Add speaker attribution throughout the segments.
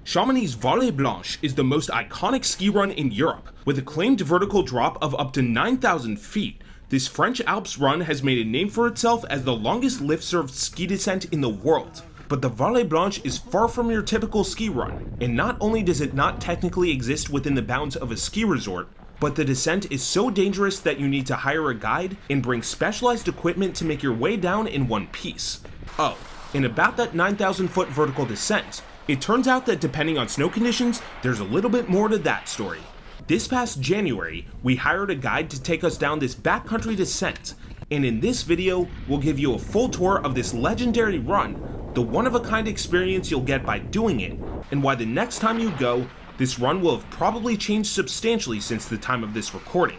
Speaker 1: Chamonix Vallée Blanche is the most iconic ski run in Europe. With a claimed vertical drop of up to 9,000 feet, this French Alps run has made a name for itself as the longest lift-served ski descent in the world. But the Vallée Blanche is far from your typical ski run, and not only does it not technically exist within the bounds of a ski resort, but the descent is so dangerous that you need to hire a guide and bring specialized equipment to make your way down in one piece. Oh, and about that 9,000 foot vertical descent, it turns out that depending on snow conditions, there's a little bit more to that story. This past January, we hired a guide to take us down this backcountry descent, and in this video, we'll give you a full tour of this legendary run, the one-of-a-kind experience you'll get by doing it, and why the next time you go, this run will have probably changed substantially since the time of this recording.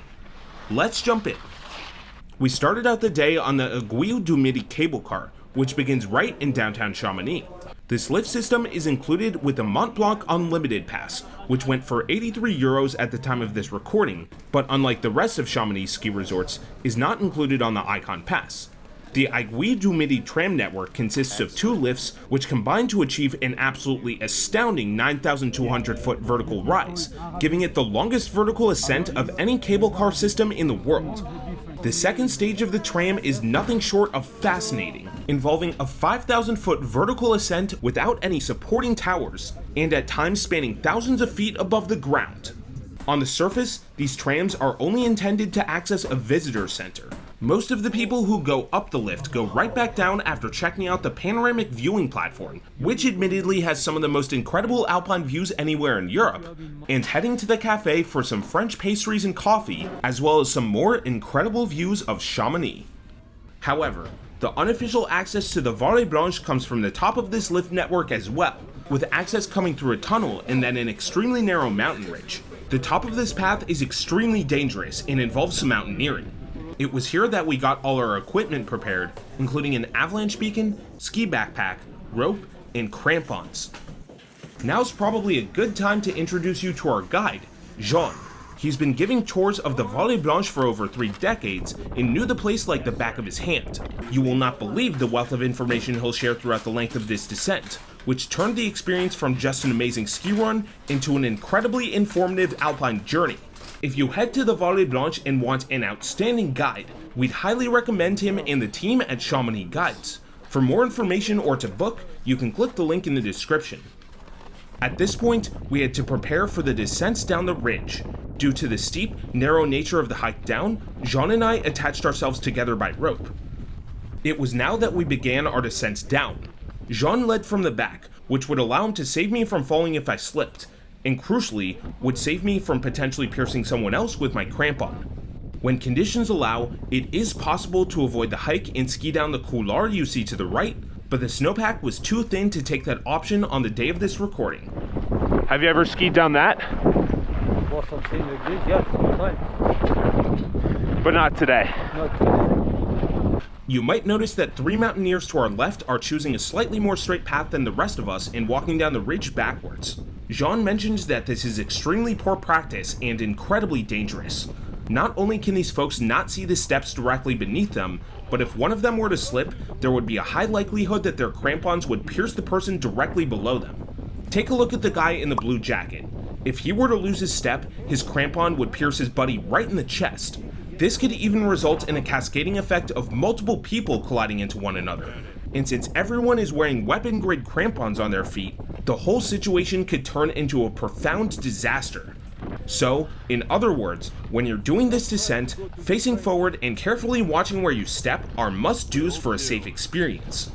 Speaker 1: Let's jump in. We started out the day on the Aiguille du Midi cable car, which begins right in downtown Chamonix. This lift system is included with the Mont Blanc Unlimited Pass, which went for 83 euros at the time of this recording, but unlike the rest of Chamonix ski resorts, is not included on the Icon Pass. The Aiguille du Midi tram network consists of 2 lifts which combine to achieve an absolutely astounding 9,200 foot vertical rise, giving it the longest vertical ascent of any cable car system in the world. The second stage of the tram is nothing short of fascinating, involving a 5,000 foot vertical ascent without any supporting towers, and at times spanning thousands of feet above the ground. On the surface, these trams are only intended to access a visitor center. Most of the people who go up the lift go right back down after checking out the panoramic viewing platform, which admittedly has some of the most incredible alpine views anywhere in Europe, and heading to the cafe for some French pastries and coffee, as well as some more incredible views of Chamonix. However, the unofficial access to the Vallée Blanche comes from the top of this lift network as well, with access coming through a tunnel and then an extremely narrow mountain ridge. The top of this path is extremely dangerous and involves some mountaineering. It was here that we got all our equipment prepared, including an avalanche beacon, ski backpack, rope, and crampons. Now's probably a good time to introduce you to our guide, Jean. He's been giving tours of the Vallée Blanche for over 3 decades and knew the place like the back of his hand. You will not believe the wealth of information he'll share throughout the length of this descent, which turned the experience from just an amazing ski run into an incredibly informative alpine journey. If you head to the Vallée Blanche and want an outstanding guide, we'd highly recommend him and the team at Chamonix Guides. For more information or to book, you can click the link in the description. At this point, we had to prepare for the descent down the ridge. Due to the steep, narrow nature of the hike down, Jean and I attached ourselves together by rope. It was now that we began our descent down. Jean led from the back, which would allow him to save me from falling if I slipped, and crucially, would save me from potentially piercing someone else with my crampon. When conditions allow, it is possible to avoid the hike and ski down the couloir you see to the right, but the snowpack was too thin to take that option on the day of this recording. Have you ever skied down that?
Speaker 2: Well, something like this, yes, sometimes.
Speaker 1: But not today.
Speaker 2: Not today.
Speaker 1: You might notice that 3 mountaineers to our left are choosing a slightly more straight path than the rest of us and walking down the ridge backwards. Jean mentions that this is extremely poor practice and incredibly dangerous. Not only can these folks not see the steps directly beneath them, but if one of them were to slip, there would be a high likelihood that their crampons would pierce the person directly below them. Take a look at the guy in the blue jacket. If he were to lose his step, his crampon would pierce his buddy right in the chest. This could even result in a cascading effect of multiple people colliding into one another. And since everyone is wearing weapon-grade crampons on their feet, the whole situation could turn into a profound disaster. So, in other words, when you're doing this descent, facing forward and carefully watching where you step are must-dos for a safe experience.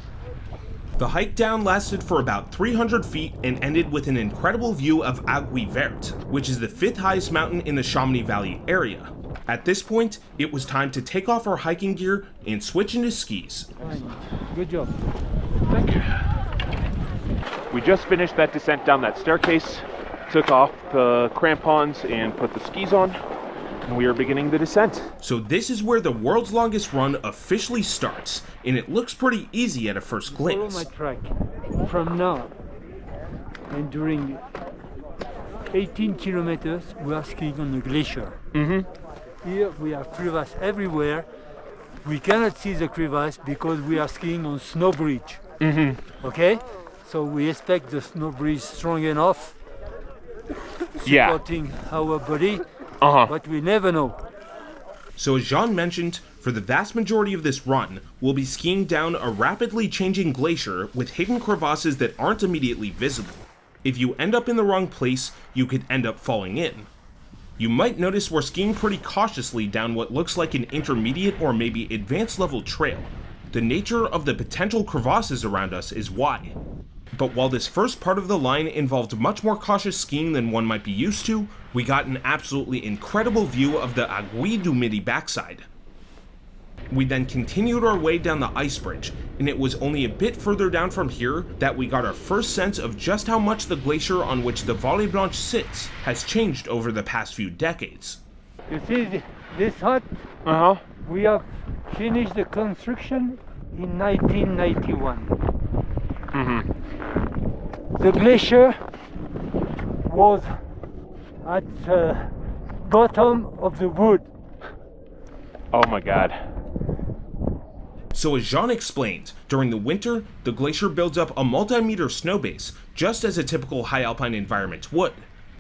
Speaker 1: The hike down lasted for about 300 feet and ended with an incredible view of Aiguille Verte, which is the 5th highest mountain in the Chamonix Valley area. At this point, it was time to take off our hiking gear and switch into skis.
Speaker 2: Good job.
Speaker 1: Thank you. We just finished that descent down that staircase, took off the crampons and put the skis on, and we are beginning the descent. So this is where the world's longest run officially starts, and it looks pretty easy at a first glance.
Speaker 2: Follow my track. From now and during 18 kilometers, we are skiing on the glacier. Here we have crevasse everywhere. We cannot see the crevasse because we are skiing on snow bridge. Okay? so we expect the snow breeze strong enough
Speaker 3: Yeah.
Speaker 2: supporting our body,
Speaker 3: Uh-huh.
Speaker 2: but we never know.
Speaker 1: So as Jean mentioned, for the vast majority of this run, we'll be skiing down a rapidly changing glacier with hidden crevasses that aren't immediately visible. If you end up in the wrong place, you could end up falling in. You might notice we're skiing pretty cautiously down what looks like an intermediate or maybe advanced level trail. The nature of the potential crevasses around us is why. But while this first part of the line involved much more cautious skiing than one might be used to, we got an absolutely incredible view of the Aiguille du Midi backside. We then continued our way down the ice bridge, and it was only a bit further down from here that we got our first sense of just how much the glacier on which the Vallée Blanche sits has changed over the past few decades.
Speaker 2: You see this hut?
Speaker 3: Uh-huh.
Speaker 2: We have finished the construction in 1991. The glacier was at the bottom of the wood.
Speaker 3: Oh my God.
Speaker 1: So as Jean explained, during the winter, the glacier builds up a multi-meter snow base, just as a typical high alpine environment would.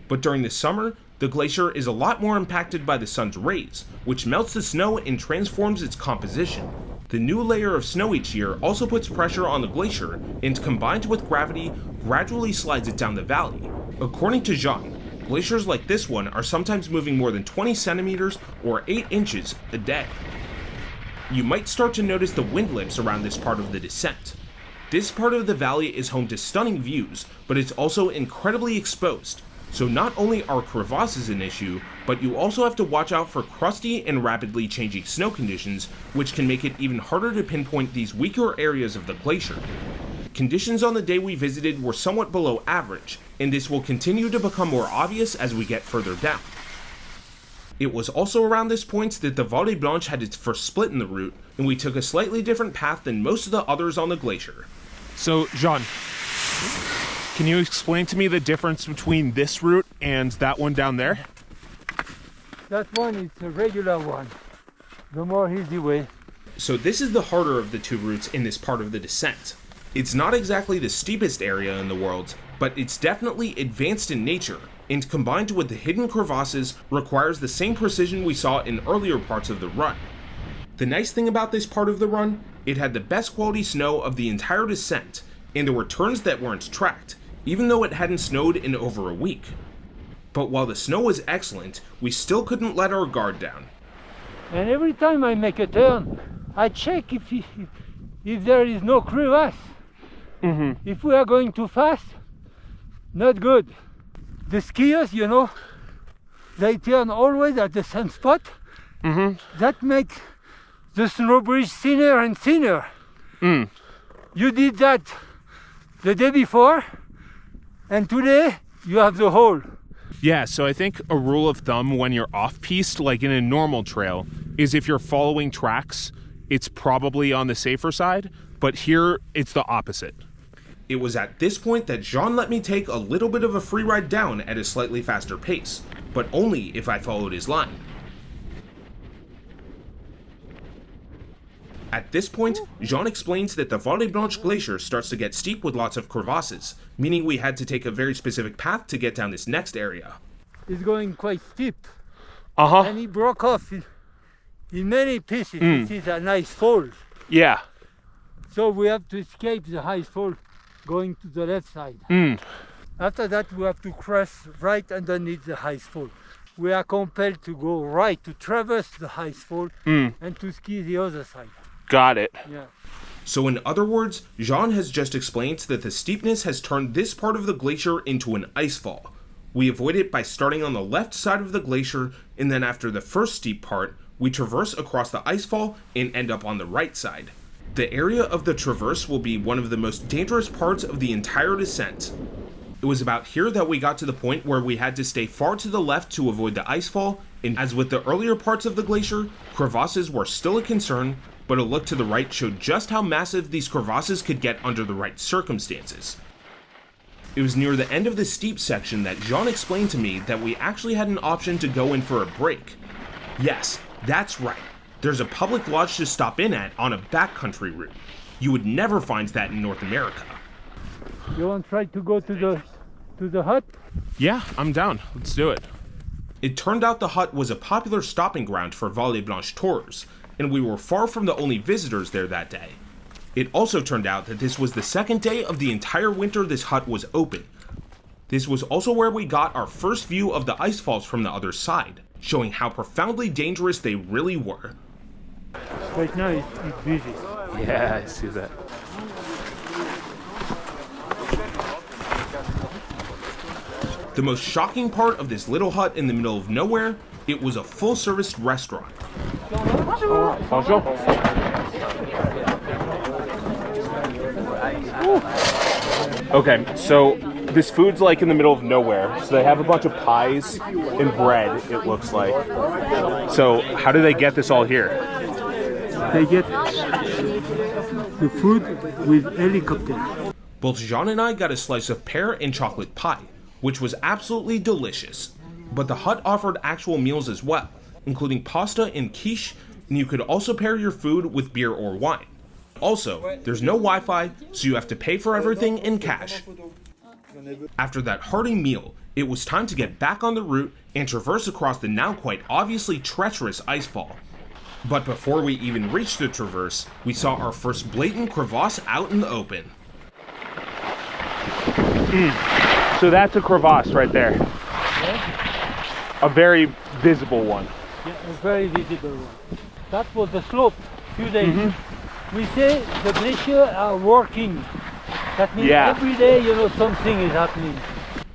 Speaker 1: But during the summer, the glacier is a lot more impacted by the sun's rays, which melts the snow and transforms its composition. The new layer of snow each year also puts pressure on the glacier, and combined with gravity, gradually slides it down the valley. According to Jean, glaciers like this one are sometimes moving more than 20 centimeters or 8 inches a day. You might start to notice the wind lips around this part of the descent. This part of the valley is home to stunning views, but it's also incredibly exposed. So not only are crevasses an issue, but you also have to watch out for crusty and rapidly changing snow conditions, which can make it even harder to pinpoint these weaker areas of the glacier. Conditions on the day we visited were somewhat below average, and this will continue to become more obvious as we get further down. It was also around this point that the Vallée Blanche had its first split in the route, and we took a slightly different path than most of the others on the glacier.
Speaker 3: So, Jean, can you explain to me the difference between this route and that one down there?
Speaker 2: That one is a regular one, the more easy way.
Speaker 1: So this is the harder of the two routes in this part of the descent. It's not exactly the steepest area in the world, but it's definitely advanced in nature, and combined with the hidden crevasses, requires the same precision we saw in earlier parts of the run. The nice thing about this part of the run, it had the best quality snow of the entire descent, and there were turns that weren't tracked, even though it hadn't snowed in over a week. But while the snow was excellent, we still couldn't let our guard down.
Speaker 2: And every time I make a turn, I check if there is no crevasse. If we are going too fast, not good. The skiers, you know, they turn always at the same spot. That makes the snow bridge thinner and thinner. You did that the day before, and today you have the hole.
Speaker 3: Yeah, so I think a rule of thumb when you're off-piste, like in a normal trail, is if you're following tracks, it's probably on the safer side, but here it's the opposite.
Speaker 1: It was at this point that Jean let me take a little bit of a free ride down at a slightly faster pace, but only if I followed his line. At this point, Jean explains that the Vallée Blanche glacier starts to get steep with lots of crevasses, meaning we had to take a very specific path to get down this next area.
Speaker 2: It's going quite steep,
Speaker 3: Uh-huh.
Speaker 2: and it broke off in many pieces. This is a nice fall.
Speaker 3: Yeah.
Speaker 2: So we have to escape the high fall going to the left side. After that, we have to cross right underneath the high fall. We are compelled to go right to traverse the high fall and to ski the other side.
Speaker 3: Got it.
Speaker 2: Yeah.
Speaker 1: So in other words, Jean has just explained that the steepness has turned this part of the glacier into an ice fall. We avoid it by starting on the left side of the glacier, and then after the first steep part, we traverse across the ice fall and end up on the right side. The area of the traverse will be one of the most dangerous parts of the entire descent. It was about here that we got to the point where we had to stay far to the left to avoid the ice fall, and as with the earlier parts of the glacier, crevasses were still a concern, but a look to the right showed just how massive these crevasses could get under the right circumstances. It was near the end of the steep section that Jean explained to me that we actually had an option to go in for a break. Yes, that's right. There's a public lodge to stop in at on a backcountry route. You would never find that in North America.
Speaker 2: You want to try to go to the hut?
Speaker 3: Yeah, I'm down. Let's do it.
Speaker 1: It turned out the hut was a popular stopping ground for Vallée Blanche tours, and we were far from the only visitors there that day. It also turned out that this was the second day of the entire winter this hut was open. This was also where we got our first view of the ice falls from the other side, showing how profoundly dangerous they really were.
Speaker 2: Right now it's busy.
Speaker 3: Yeah, I see that.
Speaker 1: The most shocking part of this little hut in the middle of nowhere, it was a full-service restaurant.
Speaker 3: Bonjour. Okay, so this food's like in the middle of nowhere. So they have a bunch of pies and bread, it looks like. So how do they get this all here?
Speaker 2: They get the food with helicopter.
Speaker 1: Both Jean and I got a slice of pear and chocolate pie, which was absolutely delicious. But the hut offered actual meals as well, including pasta and quiche, and you could also pair your food with beer or wine. Also, there's no Wi-Fi, so you have to pay for everything in cash. After that hearty meal, it was time to get back on the route and traverse across the now quite obviously treacherous icefall. But before we even reached the traverse, we saw our first blatant crevasse out in the open.
Speaker 3: So that's a crevasse right there.
Speaker 2: Yeah?
Speaker 3: A very visible one.
Speaker 2: Yeah, a very visible one. That was the slope, few days. We say the glacier are working. That means every day, something is happening.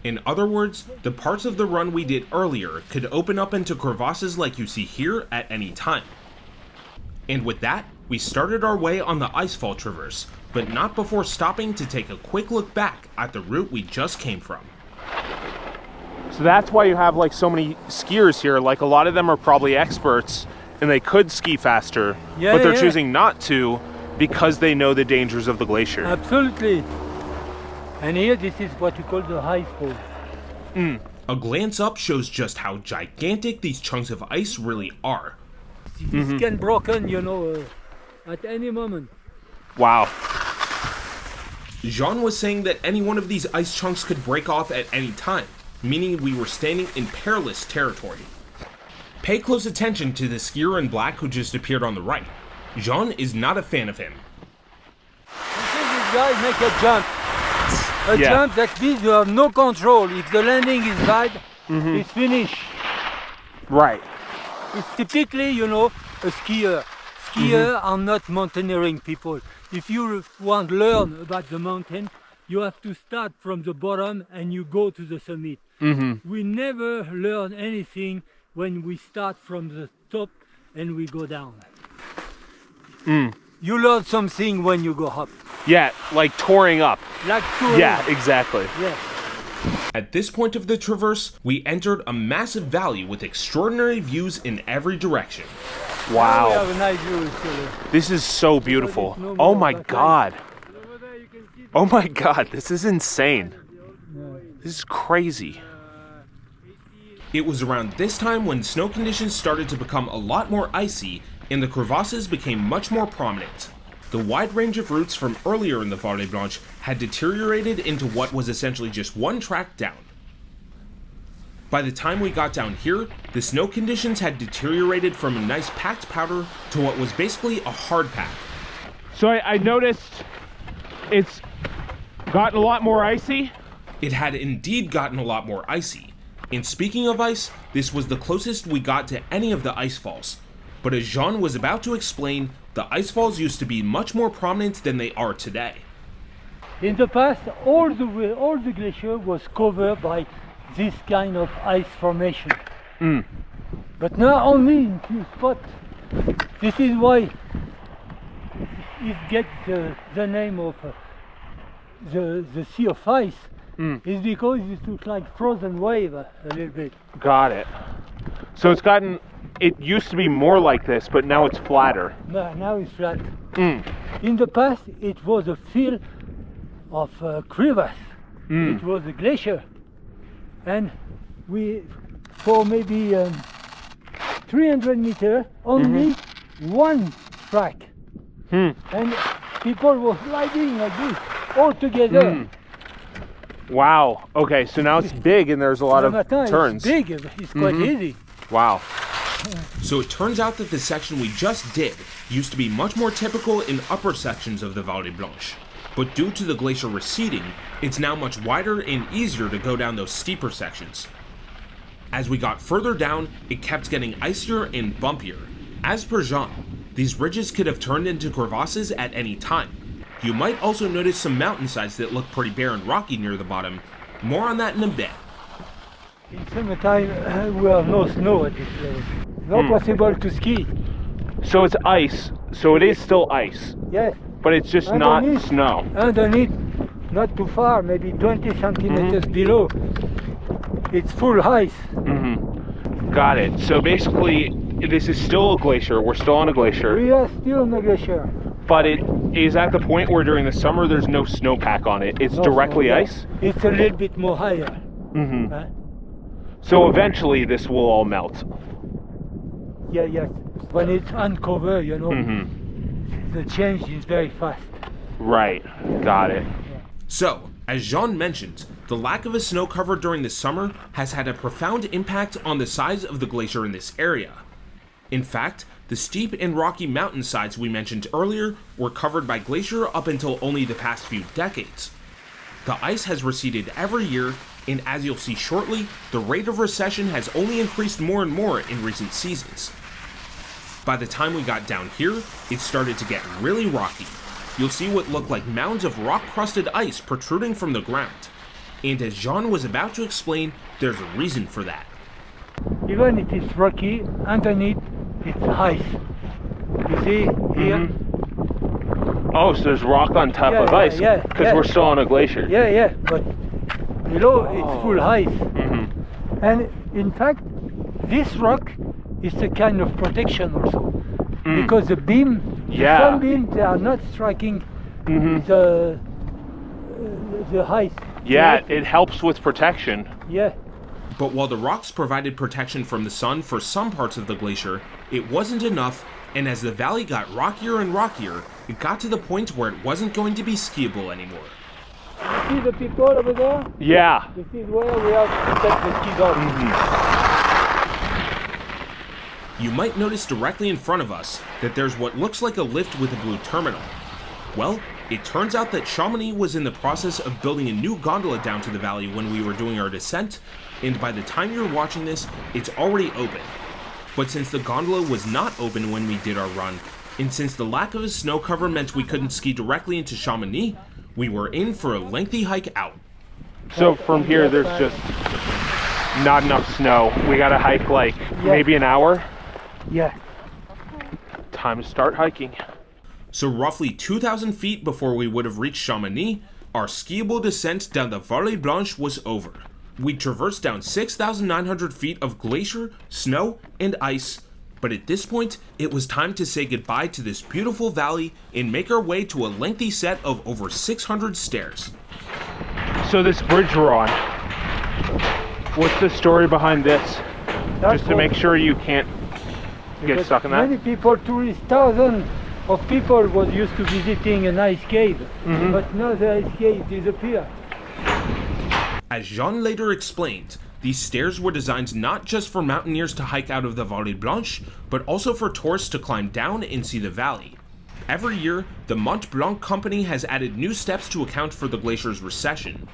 Speaker 1: In other words, the parts of the run we did earlier could open up into crevasses like you see here at any time. And with that, we started our way on the icefall traverse, but not before stopping to take a quick look back at the route we just came from.
Speaker 3: So that's why you have like so many skiers here. Like a lot of them are probably experts and they could ski faster, but they're choosing not to because they know the dangers of the glacier.
Speaker 2: Absolutely. And here, this is what we call the high fall.
Speaker 1: A glance up shows just how gigantic these chunks of ice really are.
Speaker 2: This can broken, at any moment.
Speaker 3: Wow.
Speaker 1: Jean was saying that any one of these ice chunks could break off at any time, meaning we were standing in perilous territory. Pay close attention to the skier in black who just appeared on the right. Jean is not a fan of him.
Speaker 2: This guy make a jump. A jump that means you have no control. If the landing is bad, it's finished.
Speaker 3: Right.
Speaker 2: It's typically, a skier. Skiers are not mountaineering people. If you want to learn about the mountain, you have to start from the bottom and you go to the summit. We never learn anything when we start from the top and we go down. You learn something when you go up.
Speaker 3: Yeah, like touring up.
Speaker 2: Like touring.
Speaker 3: Yeah, exactly.
Speaker 2: Yeah.
Speaker 1: At this point of the traverse, we entered a massive valley with extraordinary views in every direction.
Speaker 3: Wow.
Speaker 2: We have a nice view.
Speaker 3: This is so beautiful. Oh my God. Oh my God, this is insane. This is crazy.
Speaker 1: It was around this time when snow conditions started to become a lot more icy and the crevasses became much more prominent. The wide range of routes from earlier in the Vallée Blanche had deteriorated into what was essentially just one track down. By the time we got down here, the snow conditions had deteriorated from a nice packed powder to what was basically a hard pack.
Speaker 3: So I noticed it's gotten a lot more icy.
Speaker 1: It had indeed gotten a lot more icy. And speaking of ice, this was the closest we got to any of the ice falls. But as Jean was about to explain, the ice falls used to be much more prominent than they are today.
Speaker 2: In the past, all the glacier was covered by this kind of ice formation. But now only in few spots. This is why it gets the name of the Sea of Ice. It's because it looks like frozen wave a little bit.
Speaker 3: Got it. So it used to be more like this, but now it's flatter.
Speaker 2: Now it's flat. In the past, it was a field of crevasse. It was a glacier. And for maybe 300 meters, only one track. And people were sliding like this, all together.
Speaker 3: Wow. Okay, so now it's big and there's a lot of turns.
Speaker 2: It's big, it's quite easy.
Speaker 3: Wow.
Speaker 1: So it turns out that the section we just did used to be much more typical in upper sections of the Vallée Blanche. But due to the glacier receding, it's now much wider and easier to go down those steeper sections. As we got further down, it kept getting icier and bumpier. As per Jean, these ridges could have turned into crevasses at any time. You might also notice some mountainsides that look pretty bare and rocky near the bottom. More on that in a bit.
Speaker 2: In summertime, we have no snow at this level. Not possible to ski.
Speaker 3: So it's ice, so it is still ice.
Speaker 2: Yes.
Speaker 3: But it's just not snow.
Speaker 2: Underneath, not too far, maybe 20 centimeters below, it's full ice.
Speaker 3: Got it. So basically, this is still a glacier. We're still on a glacier.
Speaker 2: We are still on a glacier.
Speaker 3: But it is at the point where during the summer there's no snowpack on it. It's directly ice?
Speaker 2: It's a little bit more higher.
Speaker 3: So eventually this will all melt.
Speaker 2: Yeah, yes. When it's uncovered, you know, the change is very fast.
Speaker 3: Right. Got it.
Speaker 1: So, as Jean mentioned, the lack of a snow cover during the summer has had a profound impact on the size of the glacier in this area. In fact, the steep and rocky mountainsides we mentioned earlier were covered by glacier up until only the past few decades. The ice has receded every year, and as you'll see shortly, the rate of recession has only increased more and more in recent seasons. By the time we got down here, it started to get really rocky. You'll see what looked like mounds of rock-crusted ice protruding from the ground. And as Jean was about to explain, there's a reason for that.
Speaker 2: Even if it's rocky, underneath it's ice. You see here?
Speaker 3: Oh, so there's rock on top of ice, because we're still on a glacier.
Speaker 2: Yeah, but below it's full ice. And in fact, this rock is a kind of protection also. Because the beam, the sunbeam, they are not striking the ice.
Speaker 3: Yeah, it helps with protection.
Speaker 2: Yeah.
Speaker 1: But while the rocks provided protection from the sun for some parts of the glacier, it wasn't enough, and as the valley got rockier and rockier, it got to the point where it wasn't going to be skiable anymore.
Speaker 2: You see the people over there?
Speaker 3: Yeah.
Speaker 2: This is where we have to take the skis off.
Speaker 1: You might notice directly in front of us that there's what looks like a lift with a blue terminal. Well, it turns out that Chamonix was in the process of building a new gondola down to the valley when we were doing our descent, and by the time you're watching this, it's already open. But since the gondola was not open when we did our run, and since the lack of a snow cover meant we couldn't ski directly into Chamonix, we were in for a lengthy hike out.
Speaker 3: So from here, there's just not enough snow. We gotta hike like maybe an hour.
Speaker 2: Yeah.
Speaker 3: Time to start hiking.
Speaker 1: So roughly 2,000 feet before we would have reached Chamonix, our skiable descent down the Vallée Blanche was over. We traversed down 6,900 feet of glacier, snow, and ice, but at this point, it was time to say goodbye to this beautiful valley and make our way to a lengthy set of over 600 stairs.
Speaker 3: So this bridge we're on, what's the story behind this? Just to make sure you can't get stuck in that?
Speaker 2: Many people, tourists, thousands of people was used to visiting an ice cave, but now the ice cave disappeared.
Speaker 1: As Jean later explained, these stairs were designed not just for mountaineers to hike out of the Vallée Blanche, but also for tourists to climb down and see the valley. Every year, the Mont Blanc company has added new steps to account for the glacier's recession.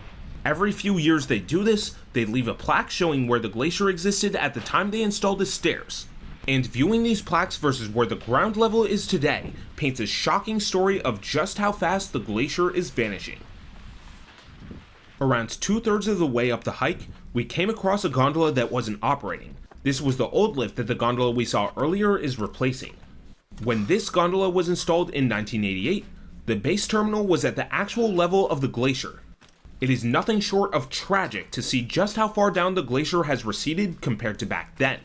Speaker 1: Every few years they do this, they leave a plaque showing where the glacier existed at the time they installed the stairs. And viewing these plaques versus where the ground level is today paints a shocking story of just how fast the glacier is vanishing. Around 2/3 of the way up the hike, we came across a gondola that wasn't operating. This was the old lift that the gondola we saw earlier is replacing. When this gondola was installed in 1988, the base terminal was at the actual level of the glacier. It is nothing short of tragic to see just how far down the glacier has receded compared to back then.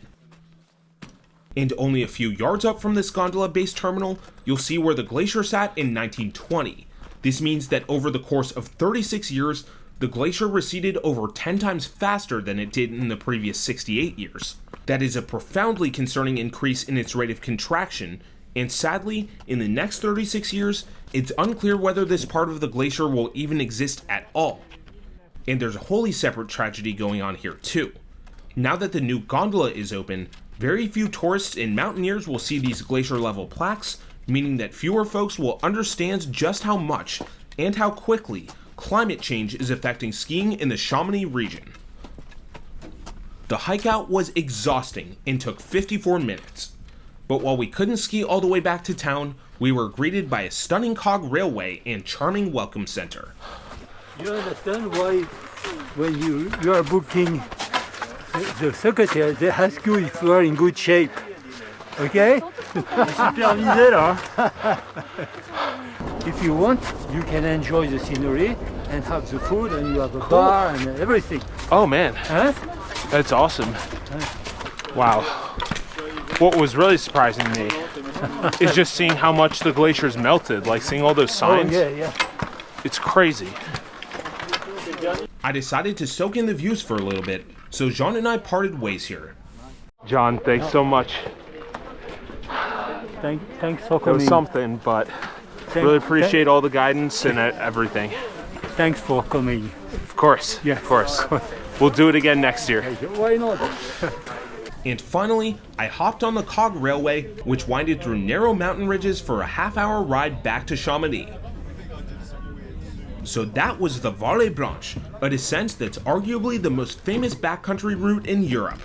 Speaker 1: And only a few yards up from this gondola base terminal, you'll see where the glacier sat in 1920. This means that over the course of 36 years, the glacier receded over 10 times faster than it did in the previous 68 years. That is a profoundly concerning increase in its rate of contraction, and sadly, in the next 36 years, it's unclear whether this part of the glacier will even exist at all. And there's a wholly separate tragedy going on here too. Now that the new gondola is open, very few tourists and mountaineers will see these glacier level plaques, meaning that fewer folks will understand just how much and how quickly climate change is affecting skiing in the Chamonix region. The hike out was exhausting and took 54 minutes. But while we couldn't ski all the way back to town, we were greeted by a stunning cog railway and charming welcome center.
Speaker 2: You understand why when you are booking the secretary, they ask you if you are in good shape. Okay?
Speaker 3: Supervisé là.
Speaker 2: If you want, you can enjoy the scenery and have the food, and you have a bar and everything.
Speaker 3: Oh man,
Speaker 2: Huh?
Speaker 3: that's awesome. Wow. What was really surprising to me is just seeing how much the glacier's melted, like seeing all those signs.
Speaker 2: Oh, yeah.
Speaker 3: It's crazy.
Speaker 1: I decided to soak in the views for a little bit, so Jean and I parted ways here.
Speaker 3: John, thanks so much.
Speaker 2: Thanks for
Speaker 3: It
Speaker 2: coming.
Speaker 3: was something, but really appreciate all the guidance and everything.
Speaker 2: Thanks for coming.
Speaker 3: Of course,
Speaker 2: Yeah.
Speaker 3: of course. We'll do it again next year.
Speaker 2: Why not?
Speaker 1: And finally, I hopped on the cog railway, which winded through narrow mountain ridges for a half-hour ride back to Chamonix. So that was the Vallée Blanche, a descent that's arguably the most famous backcountry route in Europe.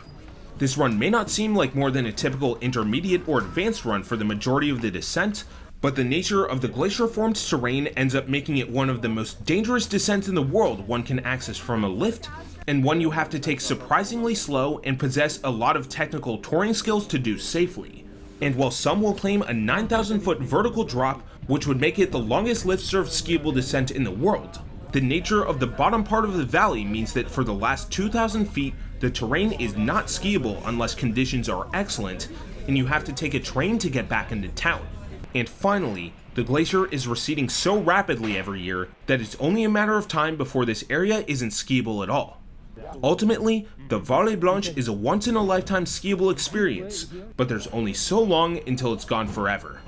Speaker 1: This run may not seem like more than a typical intermediate or advanced run for the majority of the descent, but the nature of the glacier-formed terrain ends up making it one of the most dangerous descents in the world one can access from a lift, and one you have to take surprisingly slow and possess a lot of technical touring skills to do safely. And while some will claim a 9,000-foot vertical drop, which would make it the longest lift-served skiable descent in the world, the nature of the bottom part of the valley means that for the last 2,000 feet, the terrain is not skiable unless conditions are excellent, and you have to take a train to get back into town. And finally, the glacier is receding so rapidly every year that it's only a matter of time before this area isn't skiable at all. Ultimately, the Vallée Blanche is a once-in-a-lifetime skiable experience, but there's only so long until it's gone forever.